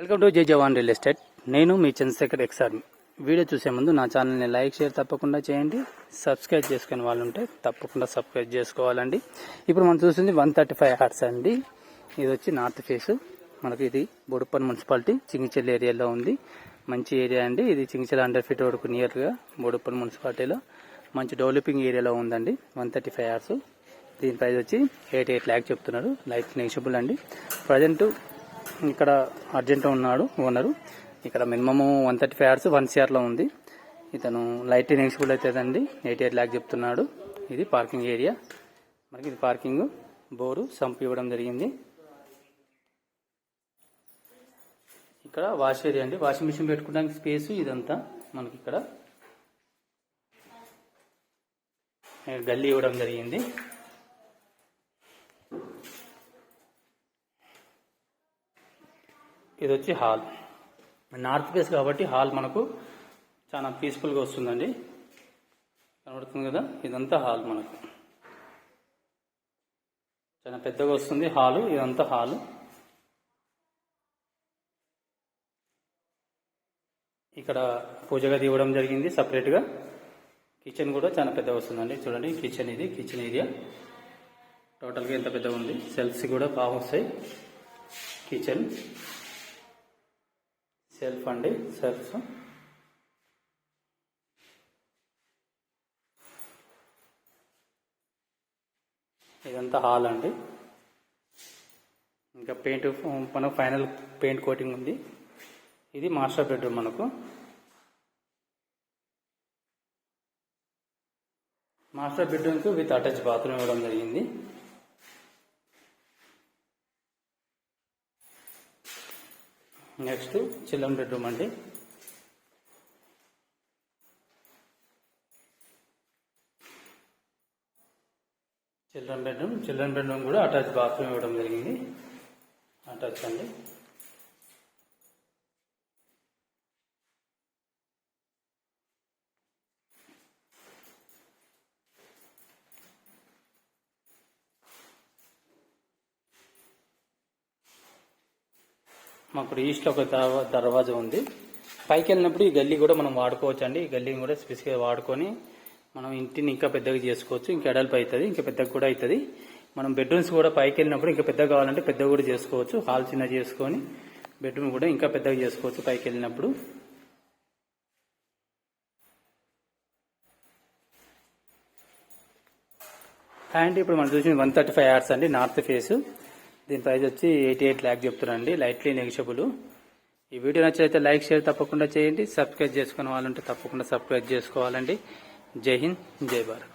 Welcome to జై జవాన్ real estate. నేను మీ Chandrasekhar ex-army. Video చూసే ముందు నా ఛానల్ని లైక్ షేర్ తప్పకుండా చేయండి. సబ్స్క్రైబ్ చేసుకునే వాళ్ళు ఉంటే తప్పకుండా సబ్స్క్రైబ్ చేసుకోవాలండి. ఇప్పుడు మనం చూసింది 135 యార్డ్స్ అండి. ఇది వచ్చి నార్త్ ఫేస్. మనకి ఇది బోడుప్పల్ మున్సిపాలిటీ చింగిచెల్ ఏరియాలో ఉంది. మంచి ఏరియా అండి. ఇది చింగిచెల్ 100 ఫీట్ రోడ్కు నియర్గా బోడుప్పల్ మున్సిపాలిటీలో మంచి డెవలపింగ్ ఏరియాలో ఉందండి. 135 యార్డ్స్. దీని ప్రైస్ వచ్చి 88 lakhs చెప్తున్నారు. లైట్ నెగిషియబుల్ అండి. ప్రజెంట్ ఇక్కడ అర్జెంట్ ఉన్నాడు ఓనరు. ఇక్కడ మినిమమ్ 135 యార్డ్స్ 1 CR లో ఉంది. ఇతను లైట్ నెగిషియబుల్ అవుతుందండి. 88 lakhs చెప్తున్నాడు. ఇది పార్కింగ్ ఏరియా. మనకి ఇది పార్కింగ్, బోరు, సంప్ ఇవ్వడం జరిగింది. ఇక్కడ వాష్ ఏరియా అండి. వాషింగ్ మిషన్ పెట్టుకోవడానికి స్పేస్ ఇదంతా. మనకి ఇక్కడ గల్లీ ఇవ్వడం జరిగింది. ఇది వచ్చి హాల్. నార్త్ ఫేస్ కాబట్టి హాల్ మనకు చాలా పీస్ఫుల్గా వస్తుందండి. కనబడుతుంది కదా, ఇదంతా హాల్ మనకు చాలా పెద్దగా వస్తుంది హాలు. ఇదంతా హాలు. ఇక్కడ పూజ గది ఇవ్వడం జరిగింది సపరేట్గా. కిచెన్ కూడా చాలా పెద్దగా వస్తుందండి. చూడండి కిచెన్, ఇది కిచెన్ ఏరియా. టోటల్గా ఎంత పెద్దగా ఉంది. సెల్ఫ్స్ కూడా బాగా వస్తాయి. కిచెన్ సెల్ఫ్ అండి, సెల్ఫ్. ఇదంతా హాల్ అండి. ఇంకా పెయింట్ మనకు ఫైనల్ పెయింట్ కోటింగ్ ఉంది. ఇది మాస్టర్ బెడ్రూమ్. మనకు మాస్టర్ బెడ్రూమ్కి విత్ అటాచ్ బాత్రూమ్ ఇవ్వడం జరిగింది. నెక్స్ట్ చిల్డ్రన్ బెడ్రూమ్ అండి. చిల్డ్రన్ బెడ్రూమ్ కూడా అటాచ్ బాత్రూమ్ ఇవ్వడం జరిగింది. అటాచ్ అండి. మాకు ఈస్ట్లో ఒక దర్వాజా ఉంది. పైకి వెళ్ళినప్పుడు ఈ గల్లీ కూడా మనం వాడుకోవచ్చు అండి. ఈ గల్లీని కూడా స్పెసిఫిక్గా వాడుకొని మనం ఇంటిని ఇంకా పెద్దగా చేసుకోవచ్చు. ఇంకా ఎడల్పు అవుతుంది, ఇంకా పెద్దగా కూడా అవుతుంది. మనం బెడ్రూమ్స్ కూడా పైకి వెళ్ళినప్పుడు ఇంకా పెద్దగా కావాలంటే పెద్దగా కూడా చేసుకోవచ్చు. హాల్ చిన్న చేసుకొని బెడ్రూమ్ కూడా ఇంకా పెద్దగా చేసుకోవచ్చు పైకి వెళ్ళినప్పుడు. అండ్ ఇప్పుడు మనం చూసిన 135 యార్డ్స్ అండి, నార్త్ ఫేస్. దీని ప్రైస్ వచ్చి 88 lakhs చెప్తున్నారండి. Lightly negotiable. ఈ వీడియో నచ్చితే లైక్ షేర్ తప్పకుండా చేయండి. సబ్స్క్రైబ్ చేసుకునే వాళ్ళంటే తప్పకుండా సబ్స్క్రైబ్ చేసుకోవాలండి. జై హింద్, జై భారత్.